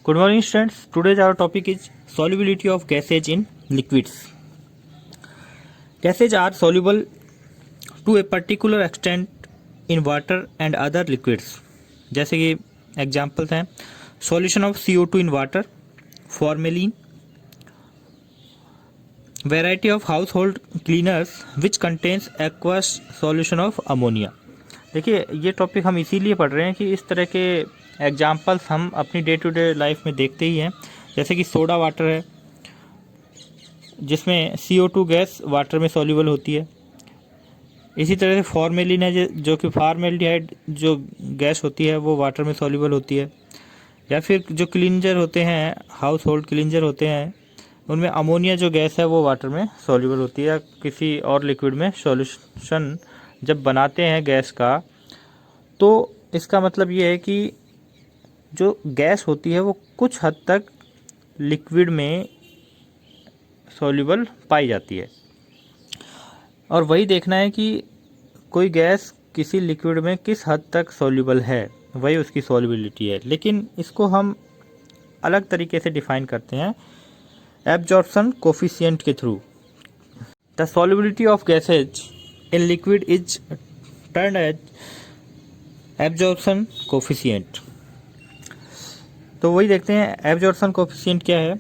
Good morning, students. Today's our topic is solubility of gases in liquids. Gases are soluble to a particular extent in water and other liquids. जैसे कि examples हैं solution of CO2 in water, formalin, variety of house hold cleaners which contains aqueous solution of ammonia. देखिए ये topic हम इसीलिए पढ़ रहे हैं कि इस तरह के एग्जाम्पल्स हम अपनी डे टू डे लाइफ में देखते ही हैं। जैसे कि सोडा वाटर है जिसमें CO2 गैस वाटर में सॉल्यूबल होती है। इसी तरह से फॉर्मेलिन है जो कि फॉर्मेल्डिहाइड जो गैस होती है वो वाटर में सॉल्यूबल होती है। या फिर जो क्लींजर होते हैं, हाउस होल्ड क्लींजर होते हैं, उनमें अमोनिया जो गैस है वो वाटर में सॉल्यूबल होती है। या किसी और लिक्विड में सॉल्यूशन जब बनाते हैं गैस का, तो इसका मतलब ये है कि जो गैस होती है वो कुछ हद तक लिक्विड में सॉल्यूबल पाई जाती है। और वही देखना है कि कोई गैस किसी लिक्विड में किस हद तक सॉल्यूबल है, वही उसकी सॉल्युबिलिटी है। लेकिन इसको हम अलग तरीके से डिफाइन करते हैं एब्जॉर्प्शन कोफिशिएंट के थ्रू। The solubility of gases in liquid is turned as absorption coefficient. तो वही देखते हैं एब्जॉर्प्शन कोफिशिएंट क्या है।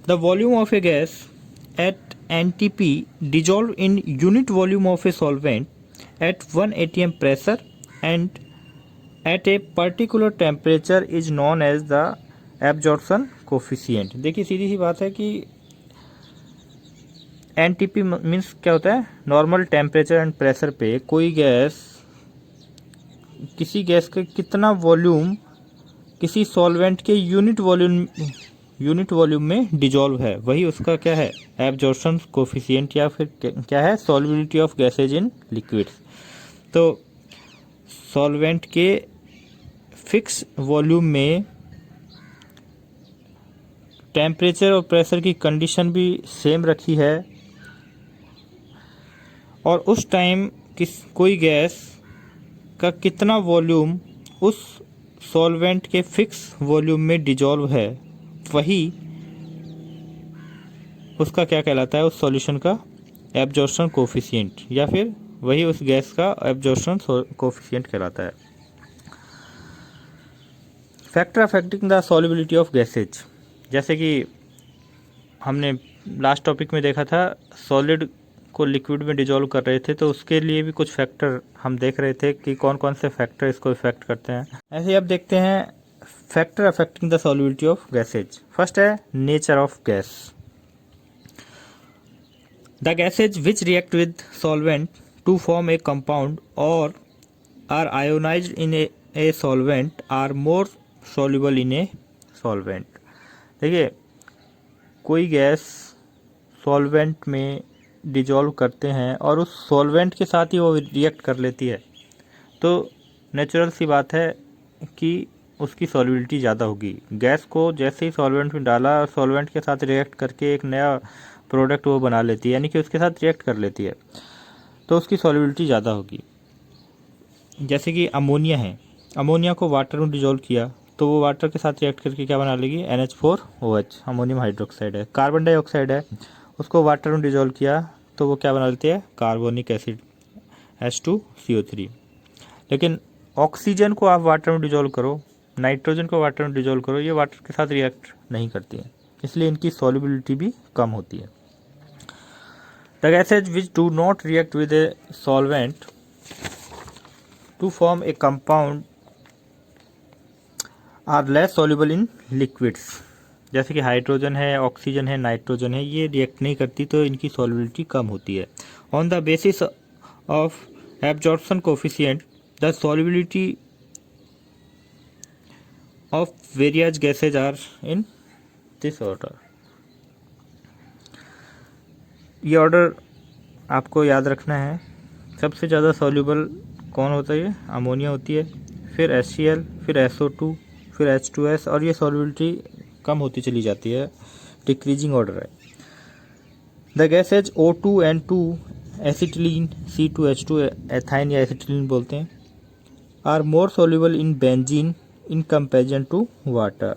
The volume of a gas at NTP dissolved in unit volume of a solvent at 1 atm pressure and at a particular temperature is known as the absorption coefficient। देखिए सीधी सी बात है कि NTP मीन्स क्या होता है, normal temperature and pressure पे कोई gas, किसी गैस का कितना वॉल्यूम किसी सॉल्वेंट के यूनिट वॉल्यूम में डिजॉल्व है, वही उसका क्या है, एब्जॉर्प्शन कोफिशिएंट या फिर क्या है, solubility of gases in liquids. तो सॉल्वेंट के फिक्स वॉल्यूम में टेम्परेचर और प्रेशर की कंडीशन भी सेम रखी है, और उस टाइम कोई गैस का कितना वॉल्यूम उस सॉल्वेंट के फिक्स वॉल्यूम में डिजॉल्व है, वही उसका क्या कहलाता है, उस सॉल्यूशन का एब्जॉर्प्शन कोफिशिएंट, या फिर वही उस गैस का एब्जॉर्प्शन कोफिशिएंट कहलाता है। Factor affecting the solubility of gases, जैसे कि हमने लास्ट टॉपिक में देखा था, सॉलिड को लिक्विड में डिजॉल्व कर रहे थे, तो उसके लिए भी कुछ फैक्टर हम देख रहे थे कि कौन कौन से फैक्टर इसको इफेक्ट करते हैं। ऐसे ही अब देखते हैं factor affecting the solubility of gases. First है nature of gas. The gases which react with solvent to form a compound और are ionized in a solvent are more soluble in a solvent. देखिए कोई gas solvent में dissolve करते हैं और उस solvent के साथ ही वो रिएक्ट कर लेती है, तो नेचुरल सी बात है कि उसकी सॉल्युबिलिटी ज़्यादा होगी। गैस को जैसे ही सॉल्वेंट में डाला, सॉल्वेंट के साथ रिएक्ट करके एक नया प्रोडक्ट वो बना लेती है, यानी कि उसके साथ रिएक्ट कर लेती है, तो उसकी सॉल्युबिलिटी ज़्यादा होगी। जैसे कि अमोनिया है, अमोनिया को वाटर में डिजॉल्व किया तो वो वाटर के साथ रिएक्ट करके क्या बना लेगी, NH4OH, अमोनियम हाइड्रोक्साइड है। कार्बन डाइऑक्साइड है, उसको वाटर में डिजॉल्व किया तो वो क्या बना लेती है, कार्बोनिक एसिड H2CO3। लेकिन ऑक्सीजन को आप वाटर में डिजॉल्व करो, नाइट्रोजन को वाटर में डिजॉल्व करो, ये वाटर के साथ रिएक्ट नहीं करती है, इसलिए इनकी सॉल्युबिलिटी भी कम होती है। The gases which do not react with a solvent to form a compound are less soluble in liquids. जैसे कि हाइड्रोजन है, ऑक्सीजन है, नाइट्रोजन है, ये रिएक्ट नहीं करती, तो इनकी सॉल्युबिलिटी कम होती है। On the basis of absorption coefficient the solubility of various gases are in this order. ये ऑर्डर आपको याद रखना है। सबसे ज़्यादा सॉल्युबल कौन होता है, अमोनिया होती है, फिर HCl, फिर SO2, फिर H2S, और ये सॉल्युबिलिटी कम होती चली जाती है, डिक्रीजिंग ऑर्डर है। The gases O2N2 acetylene, C2H2 ethyne या एसिटिलीन बोलते हैं, are more soluble in benzene in comparison to water.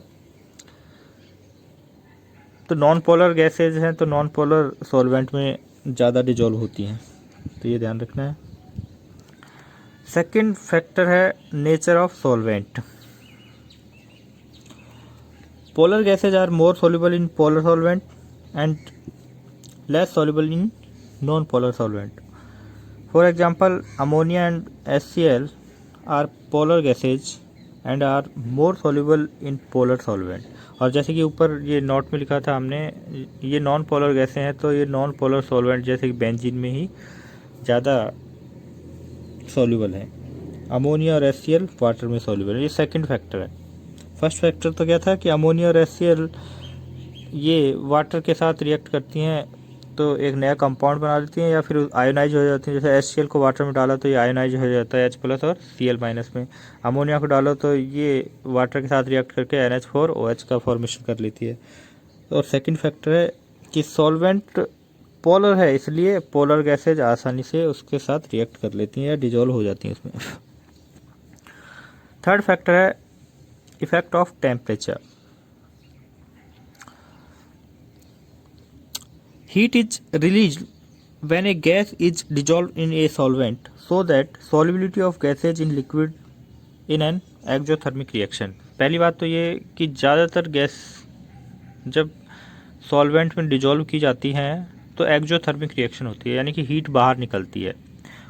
तो नॉन पोलर गैसेज हैं तो नॉन पोलर सॉल्वेंट में ज़्यादा डिजॉल्व होती हैं, तो ये ध्यान रखना है। सेकंड फैक्टर है nature of solvent. Polar gases are more soluble in polar solvent and less soluble in non-polar solvent. For example, ammonia and HCl are polar gases and are more soluble in polar solvent. और जैसे कि ऊपर ये note में लिखा था हमने, ये नॉन पोलर गैसें हैं तो ये नॉन पोलर सॉल्वेंट जैसे कि बेंजीन में ही ज़्यादा सॉल्युबल है। अमोनिया और HCl वाटर में सॉल्युबल है। ये सेकंड फैक्टर है। फर्स्ट फैक्टर तो क्या था कि अमोनिया और HCl ये वाटर के साथ रिएक्ट करती हैं तो एक नया कंपाउंड बना देती हैं या फिर आयोनाइज हो जाती हैं। जैसे HCl को वाटर में डाला तो ये आयोनाइज हो जाता है H+ और Cl- में। अमोनिया को डालो तो ये वाटर के साथ रिएक्ट करके NH4OH का फॉर्मेशन कर लेती है। और सेकंड फैक्टर है कि सॉल्वेंट पोलर है, इसलिए पोलर गैसेज आसानी से उसके साथ रिएक्ट कर लेती हैं या डिजोल्व हो जाती हैं उसमें। थर्ड फैक्टर है effect of temperature. Heat is released when a gas is dissolved in a solvent so that solubility of gases in liquid in an exothermic reaction। पहली बात तो ये कि ज़्यादातर गैस जब सॉल्वेंट में डिजॉल्व की जाती हैं तो एक्जोथर्मिक रिएक्शन होती है, यानी कि हीट बाहर निकलती है।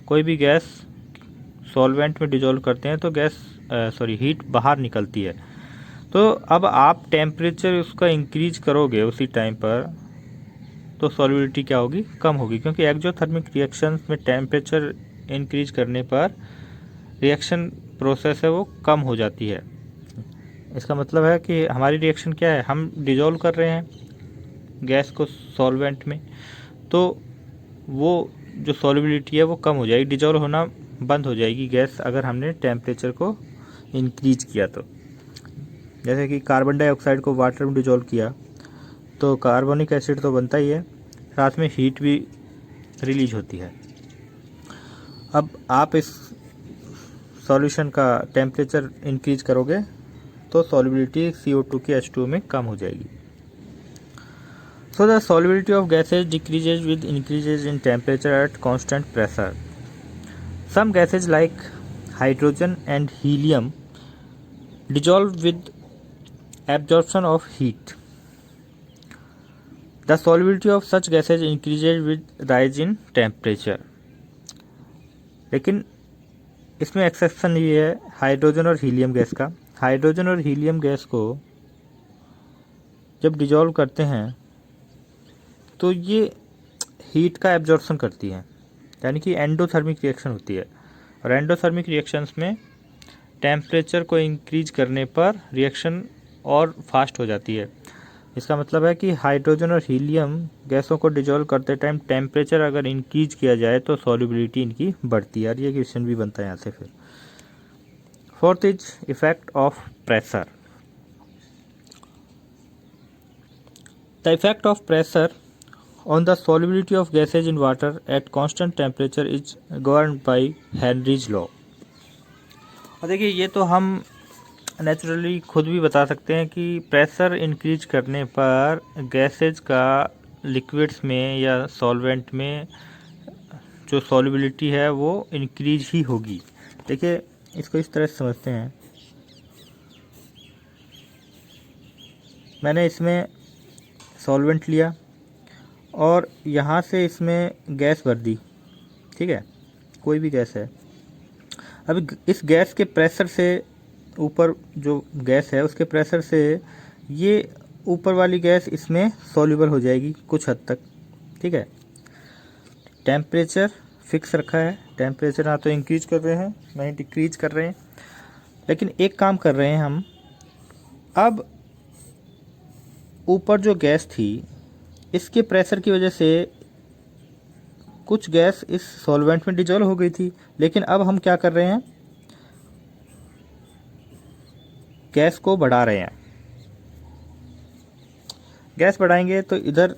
कोई भी गैस सॉल्वेंट में डिजॉल्व करते हैं तो हीट बाहर निकलती है। तो अब आप टेम्परेचर उसका इंक्रीज करोगे उसी टाइम पर तो सॉल्युबिलिटी क्या होगी, कम होगी, क्योंकि एक्जोथर्मिक रिएक्शन में टेम्परेचर इंक्रीज करने पर रिएक्शन प्रोसेस है वो कम हो जाती है। इसका मतलब है कि हमारी रिएक्शन क्या है, हम डिजोल्व कर रहे हैं गैस को सॉल्वेंट में, तो वो जो सॉल्युबिलिटी है वो कम हो जाएगी, डिजोल्व होना बंद हो जाएगी गैस अगर हमने टेम्परेचर को इंक्रीज किया तो। जैसे कि कार्बन डाइऑक्साइड को वाटर में डिजोल्व किया तो कार्बोनिक एसिड तो बनता ही है, साथ में हीट भी रिलीज होती है। अब आप इस सॉल्यूशन का टेम्परेचर इंक्रीज करोगे तो सॉल्युबिलिटी CO2 की H2O में कम हो जाएगी। So the solubility of gases decreases with increases in temperature at constant pressure. Some gases like hydrogen and helium dissolve with absorption of heat. The solubility of such gases increases with rise in temperature. लेकिन इसमें exception ये है hydrogen और helium gas का। Hydrogen और helium gas को जब dissolve करते हैं तो ये हीट का एब्जॉर्प्शन करती हैं, यानी कि एंडोथर्मिक रिएक्शन होती है। और एंडोथर्मिक रिएक्शंस में टेम्परेचर को इंक्रीज करने पर रिएक्शन और फास्ट हो जाती है। इसका मतलब है कि हाइड्रोजन और हीलियम गैसों को डिजोल्व करते टाइम टेम्परेचर अगर इंक्रीज किया जाए तो सॉल्युबिलिटी इनकी बढ़ती है। ये क्वेश्चन भी बनता है यहाँ से। फिर fourth is effect of pressure. The effect of pressure on the solubility of gases in water at constant temperature is governed by Henry's law. और देखिए ये तो हम नेचुरली खुद भी बता सकते हैं कि प्रेशर इंक्रीज करने पर गैसेज का लिक्विड्स में या सॉल्वेंट में जो सॉल्युबिलिटी है वो इंक्रीज ही होगी। देखिए इसको इस तरह से समझते हैं, मैंने इसमें सॉल्वेंट लिया और यहाँ से इसमें गैस भर दी, ठीक है, कोई भी गैस है। अब इस गैस के प्रेशर से ऊपर जो गैस है उसके प्रेशर से ये ऊपर वाली गैस इसमें सॉल्युबल हो जाएगी कुछ हद तक, ठीक है। टेम्परेचर फिक्स रखा है, टेम्परेचर ना तो इंक्रीज कर रहे हैं ना ही डिक्रीज कर रहे हैं, लेकिन एक काम कर रहे हैं हम। अब ऊपर जो गैस थी इसके प्रेशर की वजह से कुछ गैस इस सॉल्वेंट में डिजोल्व हो गई थी, लेकिन अब हम क्या कर रहे हैं, गैस को बढ़ा रहे हैं। गैस बढ़ाएंगे तो इधर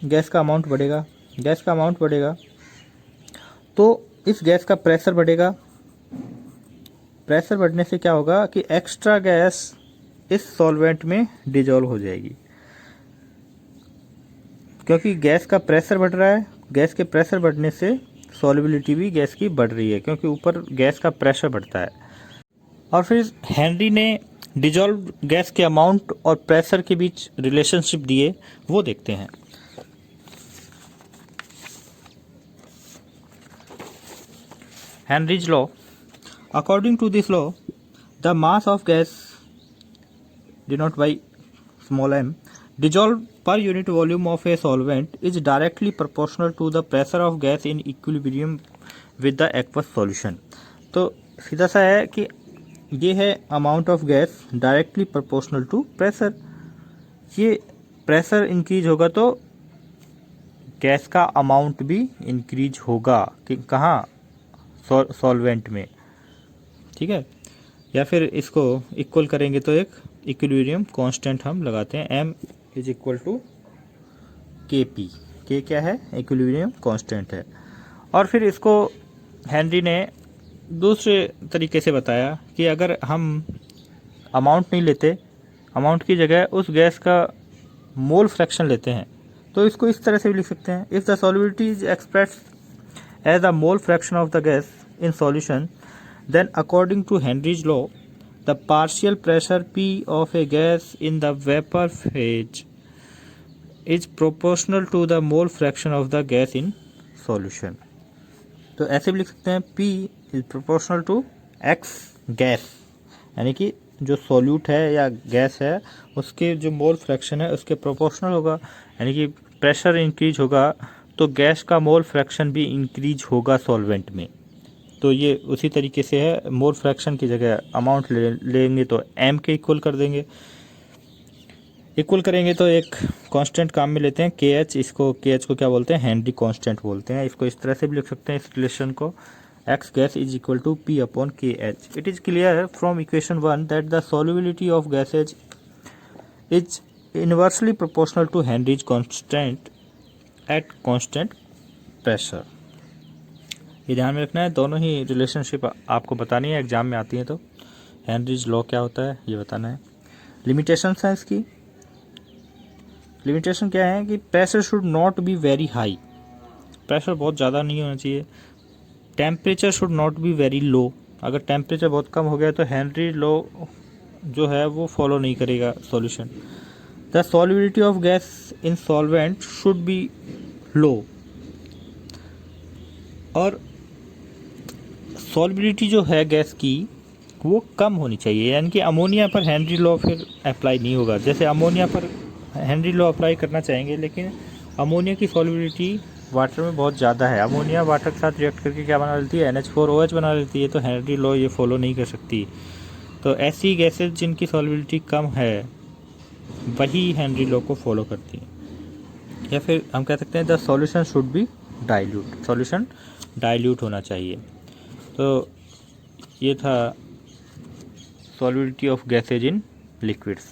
गैस का अमाउंट बढ़ेगा, गैस का अमाउंट बढ़ेगा तो इस गैस का प्रेशर बढ़ेगा। प्रेशर बढ़ने से क्या होगा कि एक्स्ट्रा गैस इस सॉल्वेंट में डिजोल्व हो जाएगी। क्योंकि गैस का प्रेशर बढ़ रहा है, गैस के प्रेशर बढ़ने से सॉल्युबिलिटी भी गैस की बढ़ रही है, क्योंकि ऊपर गैस का प्रेशर बढ़ता है। और फिर हेनरी ने डिजॉल्व गैस के अमाउंट और प्रेशर के बीच रिलेशनशिप दिए, वो देखते हैं। Henry's law. According to this law, the mass of gas denoted by small m dissolved per unit volume of a solvent is directly proportional to the pressure of gas in equilibrium with the aqueous solution. तो सीधा सा है कि ये है amount of gas directly proportional to pressure. ये pressure increase होगा तो गैस का अमाउंट भी इंक्रीज होगा कि कहाँ, सॉल्वेंट में, ठीक है। या फिर इसको इक्वल करेंगे तो एक इक्विलिब्रियम कांस्टेंट हम लगाते हैं, m इज इक्वल टू के पी। के क्या है? इक्विलिब्रियम कांस्टेंट है। और फिर इसको हेनरी ने दूसरे तरीके से बताया कि अगर हम अमाउंट नहीं लेते, अमाउंट की जगह उस गैस का मोल फ्रैक्शन लेते हैं, तो इसको इस तरह से भी लिख सकते हैं, if the solubility is expressed as the mole fraction of the gas in solution, then according to Henry's law, the partial pressure P of a gas in the vapor phase is proportional to the mole fraction of the gas in solution. तो ऐसे भी लिख सकते हैं P is proportional to X gas, यानी कि जो solute है या गैस है उसके जो मोल फ्रैक्शन है उसके प्रोपोर्शनल होगा, यानी कि प्रेशर इंक्रीज होगा तो गैस का मोल फ्रैक्शन भी इंक्रीज होगा सॉल्वेंट में। तो ये उसी तरीके से है, मोल फ्रैक्शन की जगह अमाउंट लेंगे तो m के इक्वल कर देंगे। इक्वल करेंगे तो एक कांस्टेंट काम में लेते हैं KH, इसको KH को क्या बोलते हैं? हेनरी कांस्टेंट बोलते हैं। इसको इस तरह से भी लिख सकते हैं इस रिलेशन को, X gas is equal to P upon KH। It is clear from equation 1 that the solubility of gases is inversely proportional to Henry's constant at constant pressure. ये ध्यान में रखना है, दोनों ही रिलेशनशिप आपको बतानी है, एग्जाम में आती है। तो हेनरीज लॉ क्या होता है ये बताना है। लिमिटेशंस हैं इसकी। लिमिटेशन क्या है कि pressure should not be very high, pressure बहुत ज़्यादा नहीं होना चाहिए। Temperature should not be very low, अगर टेम्परेचर बहुत कम हो गया तो हेनरी लॉ जो है वो फॉलो नहीं करेगा solution. The solubility of gas in solvent should be low, और सॉल्युबिलिटी जो है गैस की वो कम होनी चाहिए, यानी कि अमोनिया पर हेनरी लॉ फिर अप्लाई नहीं होगा। जैसे अमोनिया पर हेनरी लॉ अप्लाई करना चाहेंगे, लेकिन अमोनिया की सॉल्युबिलिटी वाटर में बहुत ज़्यादा है, अमोनिया वाटर के साथ रिएक्ट करके क्या बना लेती है? NH4OH बना लेती है, तो हेनरी लॉ ये फॉलो नहीं कर सकती। तो ऐसी गैसेज जिनकी सॉल्युबिलिटी कम है वही हेनरी लॉ को फॉलो करती हैं। या फिर हम कह सकते हैं the solution should be dilute, solution dilute होना चाहिए। तो ये था solubility of gases in liquids.